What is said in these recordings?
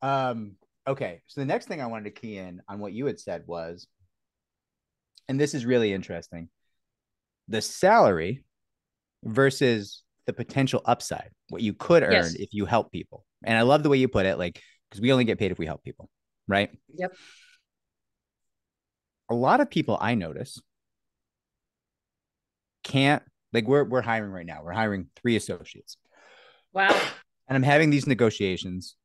Okay. So the next thing I wanted to key in on what you had said was, and this is really interesting, the salary versus the potential upside, what you could earn Yes. if you help people. And I love the way you put it, like, because we only get paid if we help people, right? Yep. A lot of people I notice can't, like, we're hiring right now. We're hiring 3 associates. Wow. And I'm having these negotiations,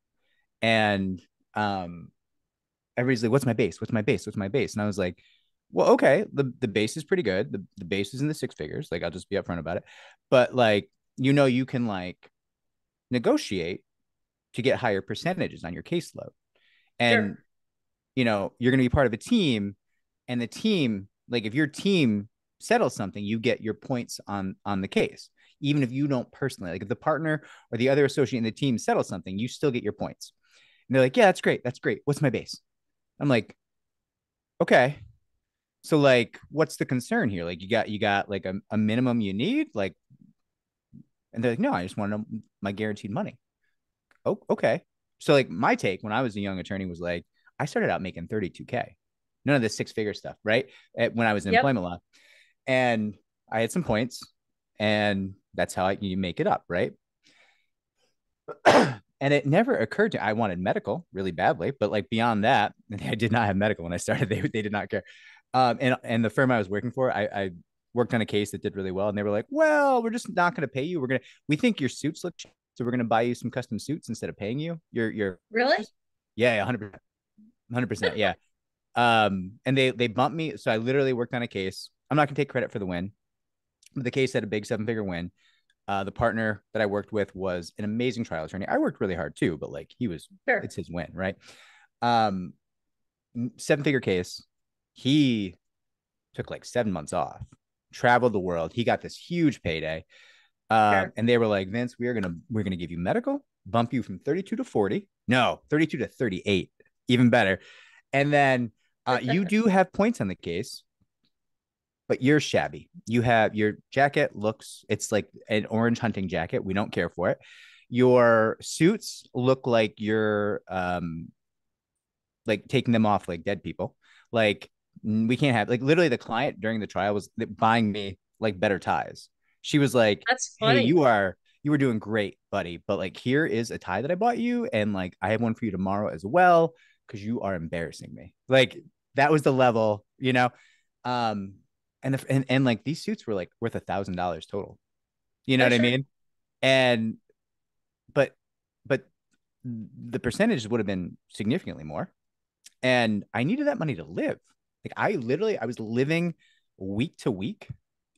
and um everybody's like, what's my base? What's my base? What's my base? And I was like, well, okay, the base is pretty good. The base is in the 6 figures. Like, I'll just be upfront about it. But like, you can like negotiate to get higher percentages on your caseload. And Sure. you're going to be part of a team, and the team, like, if your team settles something, you get your points on the case. Even if you don't personally, like, if the partner or the other associate in the team settles something, you still get your points. And they're like, yeah, that's great. That's great. What's my base? I'm like, okay. So like, what's the concern here? Like, you got like a minimum you need, like, and they're like, no, I just want to know my guaranteed money. Oh, okay. So like, my take when I was a young attorney was like, I started out making 32K, none of this 6 figure stuff, right? When I was in Yep. employment law, and I had some points, and that's how you make it up, right? And it never occurred to I wanted medical really badly, but like beyond that, I did not have medical when I started. They did not care. And the firm I was working for, I worked on a case that did really well, and they were like, "Well, we're just not going to pay you. We think your suits look cheap, so we're going to buy you some custom suits instead of paying you. Your Really? yeah, 100%, 100%, yeah." And they bumped me, so I literally worked on a case. I'm not going to take credit for the win. The case had a big 7 figure win. The partner that I worked with was an amazing trial attorney. I worked really hard too, but like, Sure. it's his win, right? Um, 7 figure case. He took like 7 months off, traveled the world. He got this huge payday. Sure. And they were like, Vince, we're gonna give you medical, bump you from 32 to 40. No, 32 to 38, even better. And then you do have points on the case, but you're shabby. You have your jacket looks, it's like an orange hunting jacket. We don't care for it. Your suits look like you're like taking them off like dead people. Like, we can't have, like, literally the client during the trial was buying me like better ties. She was like, That's hey, funny. you were doing great, buddy, but like, here is a tie that I bought you, and like, I have one for you tomorrow as well, because you are embarrassing me. Like, that was the level. um and like, these suits were like worth $1,000 total. You know Oh, what I sure. mean? And but but the percentage would have been significantly more, and I needed that money to live. Like, I was living week to week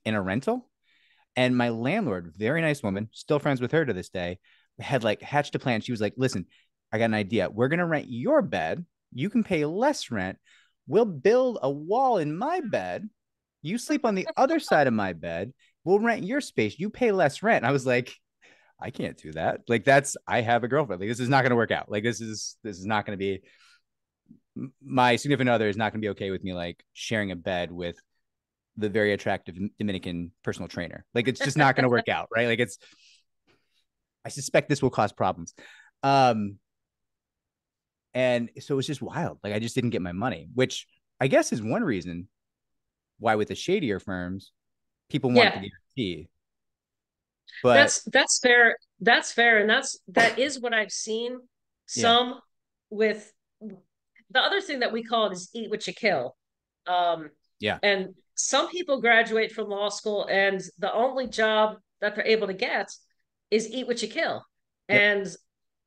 in a rental, and my landlord, very nice woman, still friends with her to this day, had like hatched a plan. She was like, "Listen, I got an idea. We're gonna rent your bed. You can pay less rent. We'll build a wall in my bed. You sleep on the other side of my bed. We'll rent your space. You pay less rent." And I was like, I can't do that. Like, I have a girlfriend. Like, this is not going to work out. Like, this is not going to be, my significant other is not going to be okay with me like sharing a bed with the very attractive Dominican personal trainer. Like, it's just not going to work out, right? Like, I suspect this will cause problems. Um, and so it's just wild. Like, I just didn't get my money, which I guess is one reason why with the shadier firms, people want the Yeah. guarantee. But That's fair. That's fair. And that is what I've seen yeah, some with the other thing that we call it is eat what you kill. Um, yeah, and some people graduate from law school and the only job that they're able to get is eat what you kill. yep, And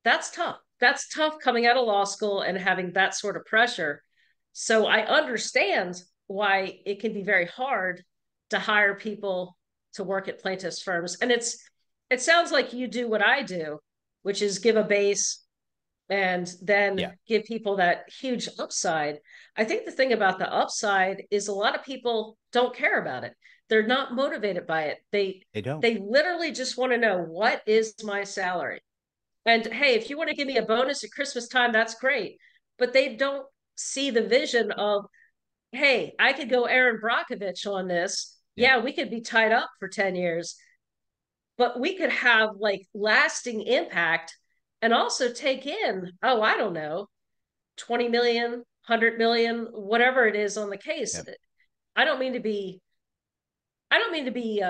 that's tough. That's tough coming out of law school and having that sort of pressure. So I understand why it can be very hard to hire people to work at plaintiffs firms. And it sounds like you do what I do, which is give a base and yeah. then give people that huge upside. I think the thing about the upside is a lot of people don't care about it. They're not motivated by it. They don't. They literally just want to know, what is my salary? And hey, if you want to give me a bonus at Christmas time, that's great. But they don't see the vision of, hey, I could go Aaron Brockovich on this. Yeah, Yeah, we could be tied up for 10 years, but we could have like lasting impact and also take in, oh, I don't know, 20 million, 100 million, whatever it is on the case. Yep. I don't mean to be, I don't mean to be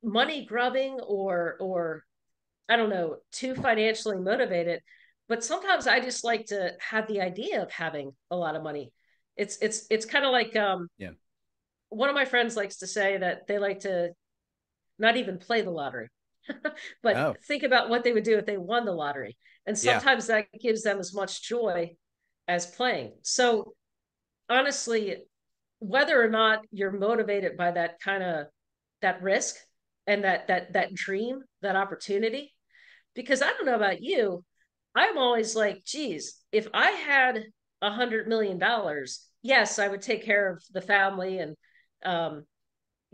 money grubbing or I don't know, too financially motivated, but sometimes I just like to have the idea of having a lot of money. It's kind of like Yeah. one of my friends likes to say that they like to not even play the lottery, but Oh, think about what they would do if they won the lottery. And yeah. sometimes that gives them as much joy as playing. So honestly, whether or not you're motivated by that kind of that risk and that dream, that opportunity, because I don't know about you, I'm always like, geez, if I had $100 million, yes, I would take care of the family and um,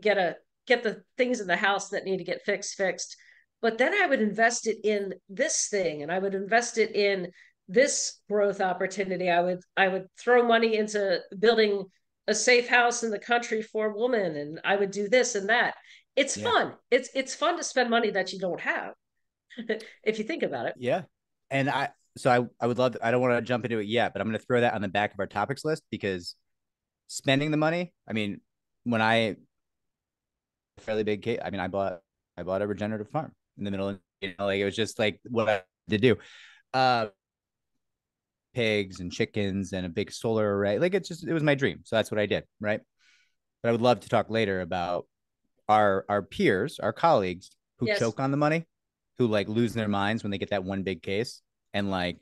get a get the things in the house that need to get fixed. But then I would invest it in this thing, and I would invest it in this growth opportunity. I would throw money into building a safe house in the country for a woman, and I would do this and that. It's Yeah. fun. It's fun to spend money that you don't have, if you think about it. Yeah. And I would love to, I don't want to jump into it yet, but I'm going to throw that on the back of our topics list because spending the money, I mean, when I fairly big case, I mean, I bought a regenerative farm in the middle of, like it was just like what I had to do. Uh Pigs and chickens and a big solar array. Like it was my dream. So that's what I did, right? But I would love to talk later about our peers, our colleagues who Yes. choke on the money, who like lose their minds when they get that one big case and like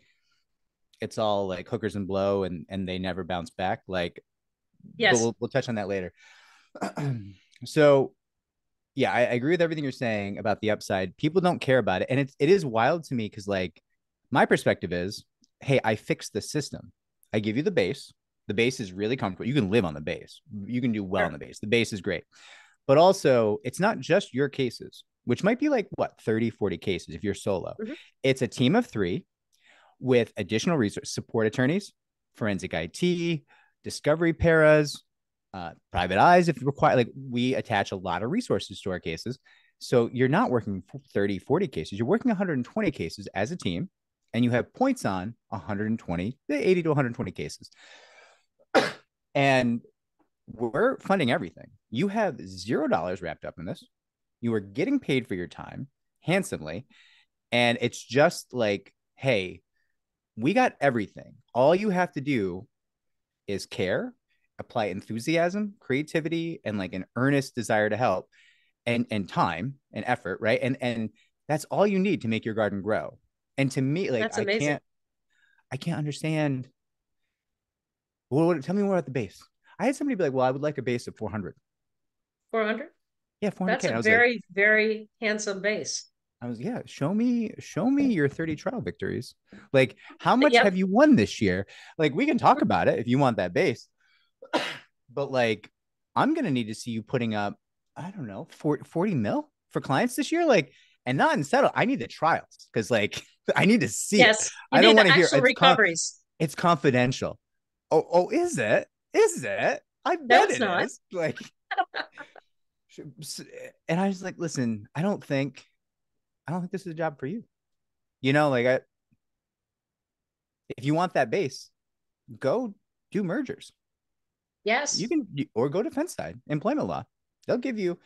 it's all like hookers and blow and they never bounce back. Like, but Yes. we'll touch on that later. So yeah, I agree with everything you're saying about the upside. People don't care about it. And it is wild to me because like my perspective is, hey, I fixed the system. I give you the base. The base is really comfortable. You can live on the base. You can do well on Sure. the base. The base is great. But also, it's not just your cases, which might be like what, 30, 40 cases if you're solo. Mm-hmm. It's a team of three with additional resource support attorneys, forensic IT, discovery paras, private eyes if required. Like we attach a lot of resources to our cases. So you're not working 30, 40 cases. You're working 120 cases as a team, and you have points on 120, 80 to 120 cases. And we're funding everything. You have $0 wrapped up in this. You are getting paid for your time handsomely. And it's just like, hey, we got everything. All you have to do is care, apply enthusiasm, creativity, and like an earnest desire to help and time and effort, right? And that's all you need to make your garden grow. And to me, like That's amazing. I can't understand. Well, tell me more about the base. I had somebody be like, well, I would like a base of 400. 400. Yeah, That's 400K. a And I was like, very, very handsome base. yeah, show me your 30 trial victories. Like, how much Yep. have you won this year? Like, we can talk about it if you want that base. But like, I'm gonna need to see you putting up, I don't know, 40 mil for clients this year. Like, and not in settle. I need the trials because like I need to see it. Yes. You I don't need want the to hear actual recoveries. it's confidential. Oh, is it? Is it? I No, bet it's it not. is. Like, and I was like, listen, I don't think this is a job for you. Like if you want that base, go do mergers. You Yes. can, or go defense side, employment law. They'll give you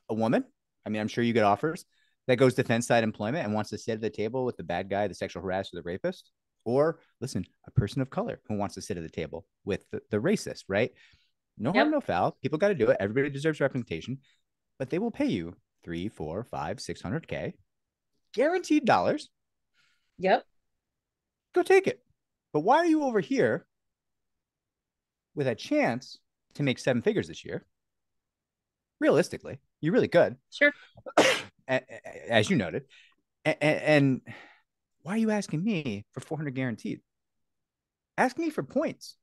a woman. I mean, I'm sure you get offers that goes defense side employment and wants to sit at the table with the bad guy, the sexual harasser, the rapist. Or listen, a person of color who wants to sit at the table with the racist, right? No harm, Yep. no foul. People got to do it. Everybody deserves representation, but they will pay you 3, 4, 5, 600K guaranteed dollars. Yep. Go take it. But why are you over here with a chance to make 7 figures this year? Realistically, you really could, Sure. as you noted. And why are you asking me for 400 guaranteed? Ask me for points.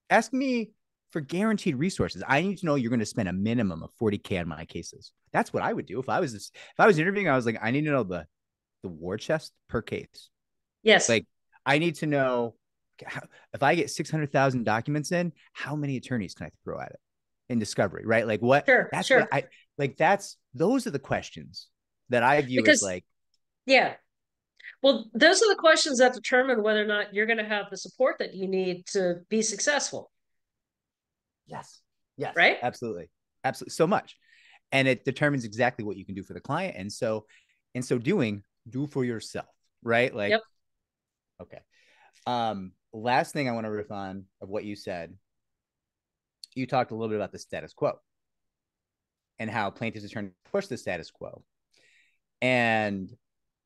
Ask me for guaranteed resources. I need to know you're going to spend a minimum of 40K on my cases. That's what I would do if I was interviewing. I was like, I need to know the war chest per case. Yes. Like, I need to know if I get 600,000 documents in, how many attorneys can I throw at it in discovery, right? Like what, Sure. that's what Sure. those are the questions that I view as Because like, yeah, Well, those are the questions that determine whether or not you're going to have the support that you need to be successful. Yes. Yes, Right? absolutely. Absolutely. So much. And it determines exactly what you can do for the client. And so, in so doing, do for yourself, right? Like, Yep. okay. Last thing I want to riff on of what you said, you talked a little bit about the status quo and how plaintiffs are trying to push the status quo. And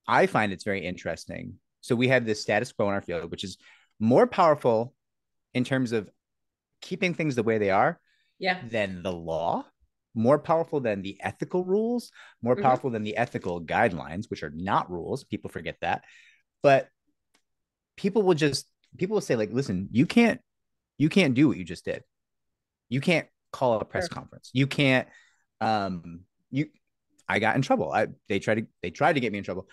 I find it's very interesting. So we have this status quo in our field, which is more powerful in terms of keeping things the way they are Yeah. than the law, more powerful than the ethical rules, more Mm-hmm. powerful than the ethical guidelines, which are not rules. People forget that. But people will say, like, listen, you can't do what you just did. You can't call a press Sure. conference. You can't you I got in trouble. They tried to get me in trouble.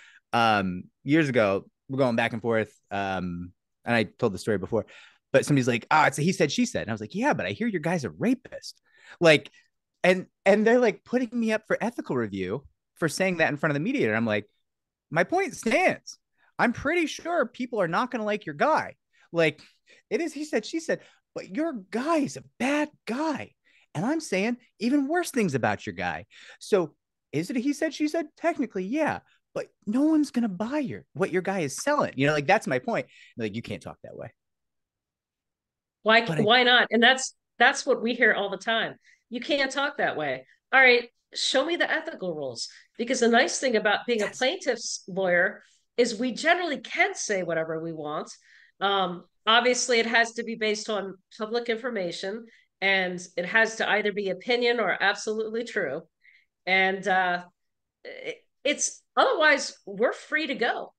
Years ago, we're going back and forth. And I told the story before, but somebody's like, oh, it's a he said, she said. And I was like, yeah, but I hear your guy's a rapist. Like, and they're like putting me up for ethical review for saying that in front of the mediator. I'm like, my point stands. I'm pretty sure people are not going to like your guy. Like, it is he said, she said, but your guy's a bad guy. And I'm saying even worse things about your guy. So is it a he said, she said? Technically, yeah. But no one's going to buy what your guy is selling. Like, that's my point. Like, you can't talk that way. Why But I, why not? And that's what we hear all the time. You can't talk that way. All right, show me the ethical rules. Because the nice thing about being a yes, plaintiff's lawyer is we generally can say whatever we want. Obviously, it has to be based on public information, and it has to either be opinion or absolutely true. And it's otherwise we're free to go.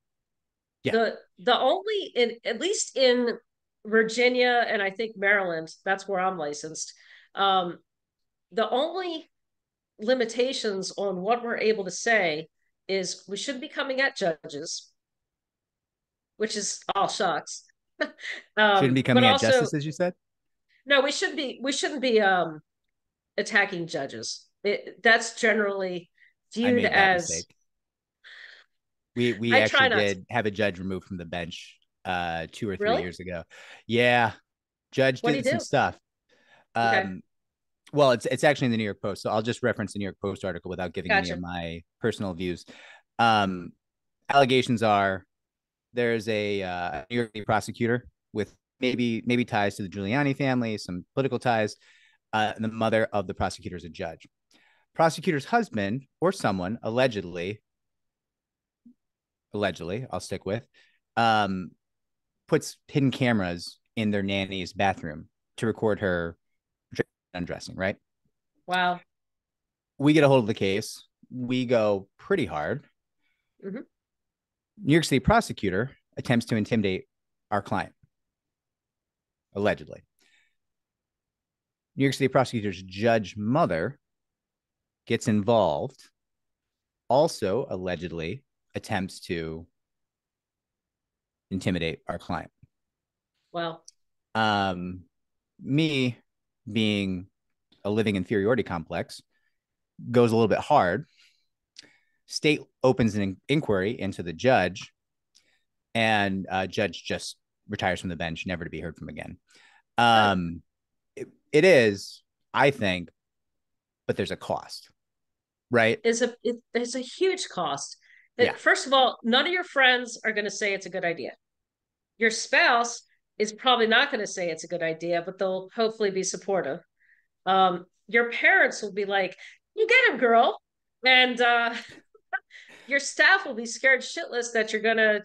yeah, The only in at least in Virginia and I think Maryland, that's where I'm licensed. Um, the only limitations on what we're able to say is we shouldn't be coming at judges, which is all shucks. shouldn't be But coming at also justice, as you said. no, we shouldn't be attacking judges. That's generally I viewed made that as mistake. We I actually try not to. did have a judge removed from the bench 2 or 3 Really? years ago. Yeah, judge What do you did some do? stuff. Okay, Um, well, it's actually in the New York Post, so I'll just reference the New York Post article without giving any of gotcha. my personal views. Um, Allegations are there's a New York City prosecutor with maybe ties to the Giuliani family, some political ties. And the mother of the prosecutor is a judge. Prosecutor's husband or someone allegedly, I'll stick with, um, puts hidden cameras in their nanny's bathroom to record her undressing, right? Wow. We get a hold of the case. We go pretty hard. Mm-hmm. New York City prosecutor attempts to intimidate our client, allegedly. New York City prosecutor's judge mother gets involved, also allegedly attempts to intimidate our client. Wow. Um, Me being a living inferiority complex goes a little bit hard. State opens an inquiry into the judge, and judge just retires from the bench, never to be heard from again. Good. It is, I think, but there's a cost, right? It's a huge cost. Yeah, First of all, none of your friends are going to say it's a good idea. Your spouse is probably not going to say it's a good idea, but they'll hopefully be supportive. Your parents will be like, "You get him, girl," and your staff will be scared shitless that you're going to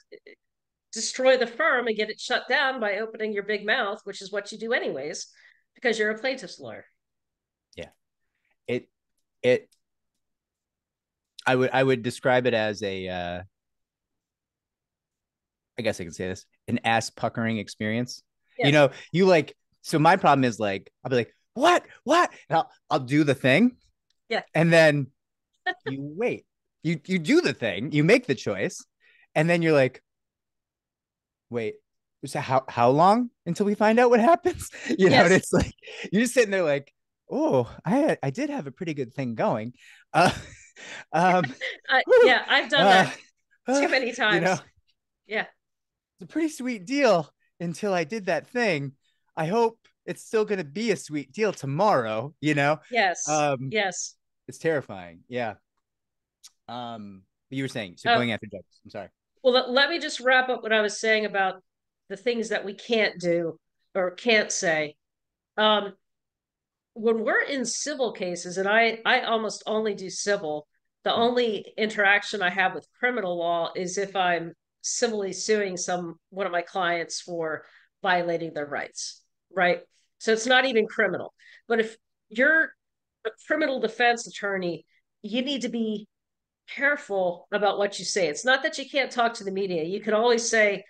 destroy the firm and get it shut down by opening your big mouth, which is what you do anyways, because you're a plaintiff's lawyer. yeah. It it I would describe it as a I guess I can say this, an ass puckering experience. Yes. You like, so my problem is, like, I'll be like, what? And I'll do the thing. Yeah. And then you wait, you do the thing, you make the choice. And then you're like, wait, so how long until we find out what happens? And Yes. it's like, you're just sitting there like, oh, I did have a pretty good thing going. Uh, um, Yeah, I've done uh, that too many you know, times. Yeah. It's a pretty sweet deal until I did that thing. I hope it's still going to be a sweet deal tomorrow, you know? Yes. Um, Yes. it's terrifying. Yeah. You were saying, so Uh, going after judges. I'm sorry. well, let me just wrap up what I was saying about the things that we can't do or can't say. Um, when we're in civil cases, and I almost only do civil, the Hmm. only interaction I have with criminal law is if I'm civilly suing one of my clients for violating their rights, right? So it's not even criminal. But if you're a criminal defense attorney, you need to be careful about what you say. It's not that you can't talk to the media. You can always say,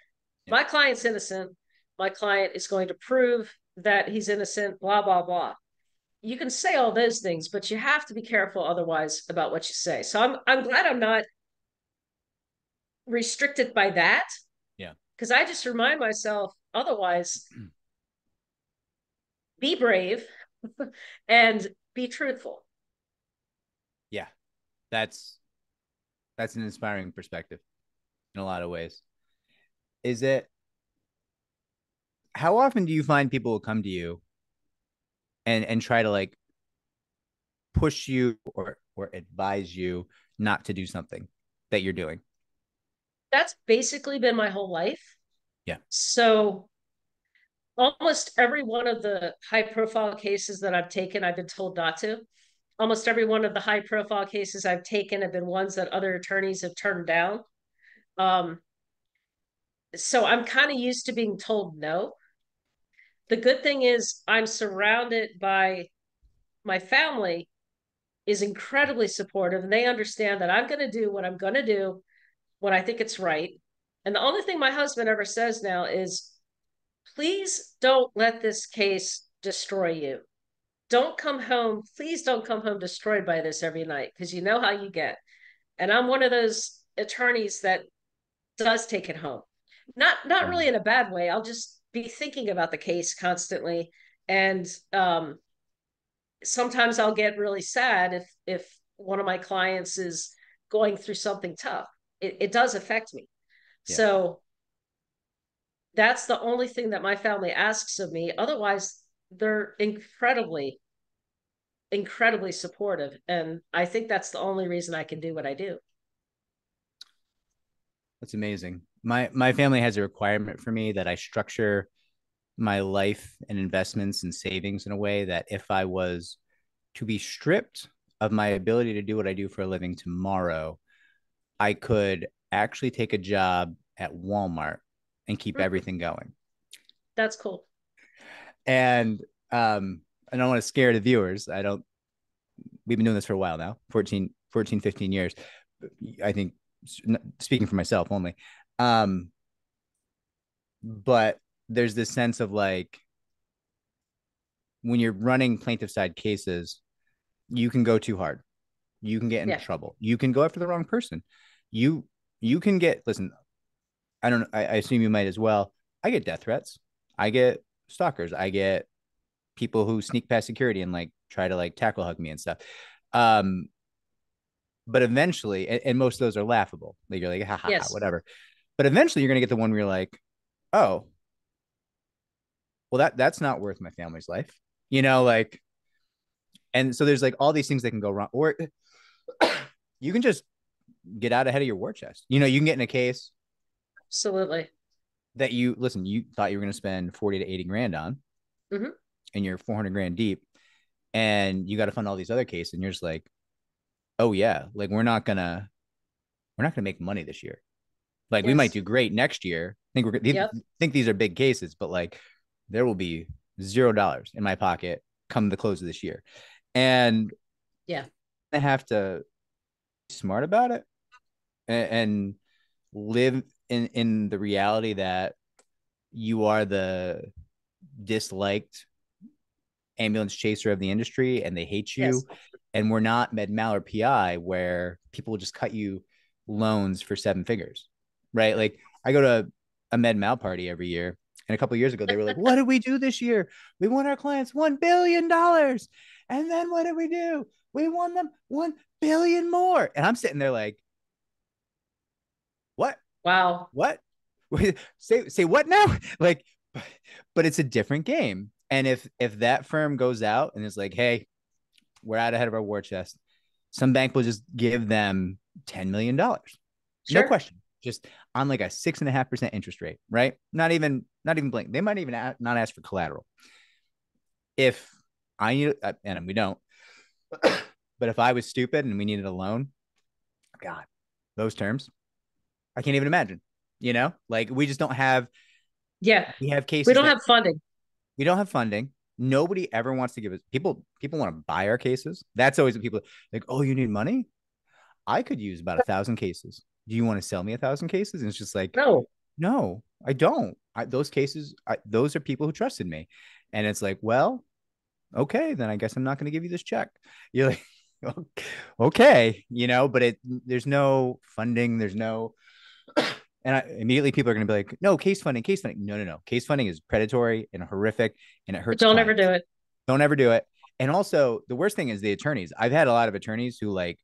Yeah. my client's innocent. My client is going to prove that he's innocent, blah, blah, blah. You can say all those things, but you have to be careful otherwise about what you say. So I'm glad I'm not restricted by that, Yeah. because I just remind myself otherwise, be brave and be truthful. Yeah. That's that's an inspiring perspective in a lot of ways. Is it how often do you find people will come to you and try to like push you or advise you not to do something that you're doing? That's basically been my whole life. Yeah. So almost every one of the high profile cases that I've taken, I've been told not to. Almost every one of the high profile cases I've taken have been ones that other attorneys have turned down. Um, so I'm kind of used to being told no. The good thing is I'm surrounded by my family is incredibly supportive and they understand that I'm going to do what I'm going to do when I think it's right. And the only thing my husband ever says now is, please don't let this case destroy you. Don't come home. Please don't come home destroyed by this every night because you know how you get. And I'm one of those attorneys that does take it home. Not Mm. really in a bad way. I'll just be thinking about the case constantly. And sometimes I'll get really sad if one of my clients is going through something tough. It does affect me. Yeah. So that's the only thing that my family asks of me. Otherwise, they're incredibly supportive. And I think that's the only reason I can do what I do. That's amazing. My family has a requirement for me that I structure my life and investments and savings in a way that if I was to be stripped of my ability to do what I do for a living tomorrow, I could actually take a job at Walmart and keep Mm, everything going. that's cool. And I don't want to scare the viewers. I don't, we've been doing this for a while now, 15 years. I think speaking for myself only. Um, but there's this sense of like when you're running plaintiff side cases, you can go too hard. You can get in Yeah. trouble. You can go after the wrong person. You you can get listen. I don't. I assume you might as well. I get death threats. I get stalkers. I get people who sneak past security and like try to like tackle hug me and stuff. Um, but eventually, and most of those are laughable. Like you're like, ha ha ha, Yes. whatever. But eventually, you're gonna get the one where you're like, oh, well that's not worth my family's life. You know, like, and so there's like all these things that can go wrong, or you can just get out ahead of your war chest. You know, you can get in a case Absolutely. that you listen, you thought you were going to spend 40 to 80 grand on, Hmm. and you're 400 grand deep, and you got to fund all these other cases, and you're just like, oh yeah, like we're not gonna make money this year. Like we might Yes. do great next year. Yep. Think these are big cases, but like there will be $0 in my pocket come the close of this year, and Yeah. I have to be smart about it and live in the reality that you are the disliked ambulance chaser of the industry and they hate you. Yes. And we're not med mal or PI where people will just cut you loans for 7 figures, right? Like I go to a med mal party every year. And a couple of years ago, they were like, what did we do this year? We won our clients $1 billion. And then what did we do? We won them 1 billion more. And I'm sitting there like, what? Wow. What? say what now? Like, but it's a different game. And if that firm goes out and is like, hey, we're out ahead of our war chest, some bank will just give them $10 million, no Sure. question, just on like a 6.5% interest rate, right? Not even blank. They might even not ask for collateral. If I need, and we don't, but if I was stupid and we needed a loan, God, those terms, I can't even imagine. Like we just don't have. Yeah. We have We cases don't that have funding. we don't have funding. Nobody ever wants to give us people want to buy our cases. That's always what people like. Oh, you need money? I could use about 1,000 cases. Do you want to sell me 1,000 cases? And it's just like, No. no, I don't. Those cases, those are people who trusted me. And it's like, well, okay, then I guess I'm not going to give you this check. You're like, okay, but there's no funding. There's no, and immediately people are going to be like, no, case funding, case funding. No, no, no. Case funding is predatory and horrific and it hurts Don't ever do clients. it. Don't ever do it. And also, the worst thing is the attorneys. I've had a lot of attorneys who like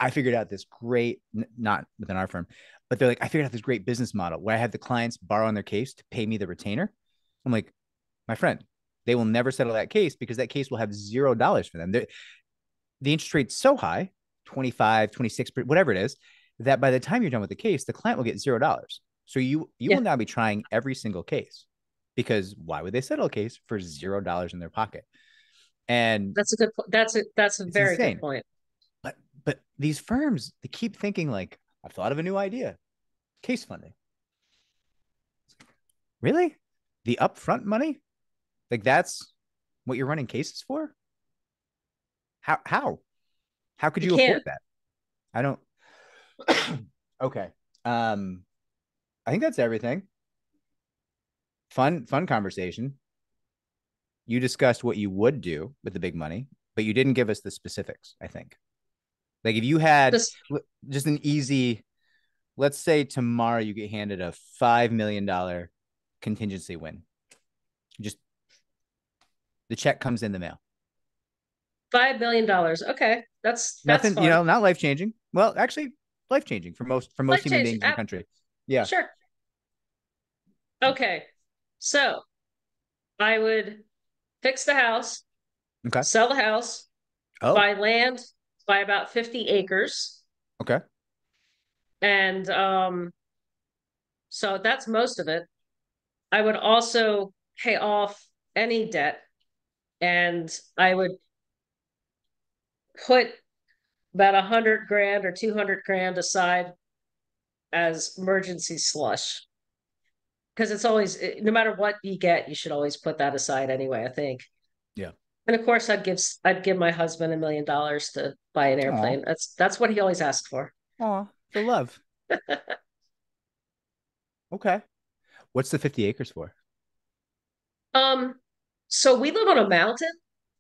I figured out this great, not within our firm, but they're like, I figured out this great business model where I have the clients borrow on their case to pay me the retainer. I'm like, my friend, they will never settle that case because that case will have $0 for them. The interest rate's so high, 25, 26, whatever it is, that by the time you're done with the case, the client will get $0. So you Yeah. will now be trying every single case, because why would they settle a case for $0 in their pocket? And That's a good that's a it's very good insane. point. But these firms, they keep thinking like, I've thought of a new idea, case funding. Really? The upfront money? Like that's what you're running cases for? How could You you afford can't. that? I don't. Okay. Um, I think that's everything. Fun conversation. You discussed what you would do with the big money, but you didn't give us the specifics, I think. Like if you had Just just an easy, let's say tomorrow you get handed a $5 million contingency win. Just the check comes in the mail. $5 million. Okay. That's Nothing, fun. not life changing. Well, actually, life changing for most Life human change. beings in the country. Yeah. Sure. Okay. So I would fix the house, Okay. sell the house, Oh. buy land, buy about 50 acres. Okay. And so that's most of it. I would also pay off any debt, and I would put about 100 grand or 200 grand aside as emergency slush. Because it's always, no matter what you get, you should always put that aside anyway, I think. Yeah. And of course, I'd give my husband $1 million to buy an Aw. airplane. That's what he always asks for. Aw. The love. Okay. What's the 50 acres for? Um, so we live on a mountain,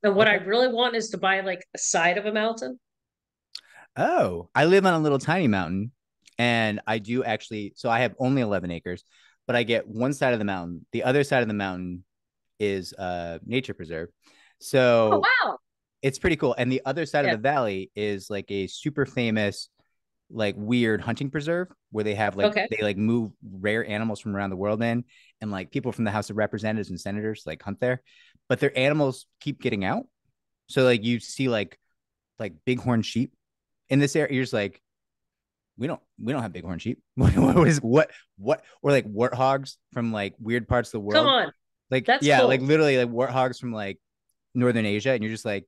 and what I Okay. really want is to buy like a side of a mountain. Oh, I live on a little tiny mountain and I do actually, so I have only 11 acres, but I get one side of the mountain. The other side of the mountain is nature preserve. Oh So wow. it's pretty cool. And the other side of Yeah. the valley is like a super famous, like weird hunting preserve where Okay. they like move rare animals from around the world in, and like people from the House of Representatives and senators like hunt there, but their animals keep getting out. So like you see like bighorn sheep in this area. You're just like, we don't have bighorn sheep. What or like warthogs from like weird parts of the Come world. on. Like That's yeah, like cool. literally like warthogs from like northern Asia, and you're just like,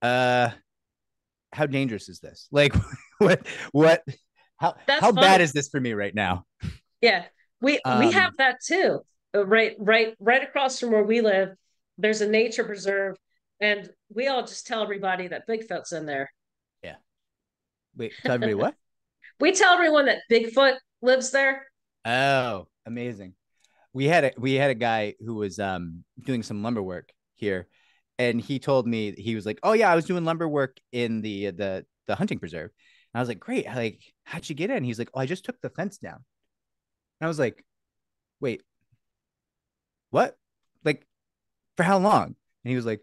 uh, how dangerous is this? Like, what? That's How bad funny. is this for me right now? Yeah. We have Um, that too. Right across from where we live, there's a nature preserve, and we all just tell everybody that Bigfoot's in there. yeah. Wait, tell everybody what? We tell everyone that Bigfoot lives there. Oh, amazing. We had a guy who was doing some lumber work here, and he told me he was like, "Oh yeah, I was doing lumber work in the hunting preserve." And I was like, "Great! Like, how'd you get in?" He's like, "Oh, I just took the fence down." And I was like, "Wait, what? Like, for how long?" And he was like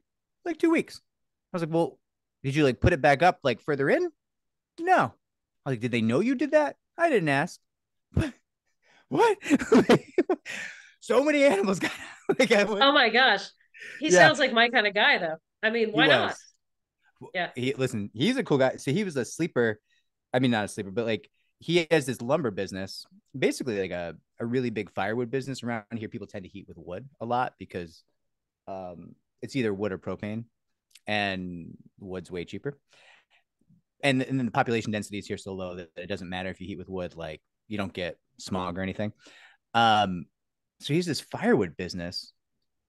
2 weeks. I was like, "Well, did you like put it back up like further in?" No. I was like, "Did they know you did that?" I didn't ask. what? So many animals got like, Oh my gosh. He yeah, sounds like my kind of guy though. I mean, he why not? was. Yeah. Listen, he's a cool guy. So he was a sleeper. I mean, not a sleeper, but like he has this lumber business, basically like a really big firewood business around here. People tend to heat with wood a lot because it's either wood or propane, and wood's way cheaper. And then the population density is here so low that it doesn't matter if you heat with wood, like you don't get smog or anything. Um, so he's this firewood business,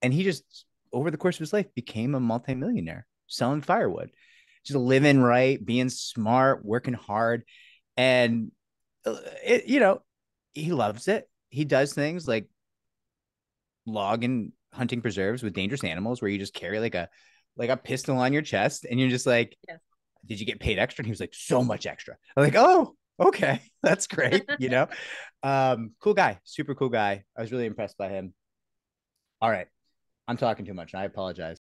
and he just over the course of his life became a multimillionaire selling firewood, just living right, being smart, working hard, and you know, he loves it. He does things like log and hunting preserves with dangerous animals, where you just carry like a pistol on your chest, and you're just like, Yeah. did you get paid extra? And he was like, so much extra. I'm like, oh, okay, that's great. Cool guy, super cool guy. I was really impressed by him. All right, I'm talking too much. I apologize.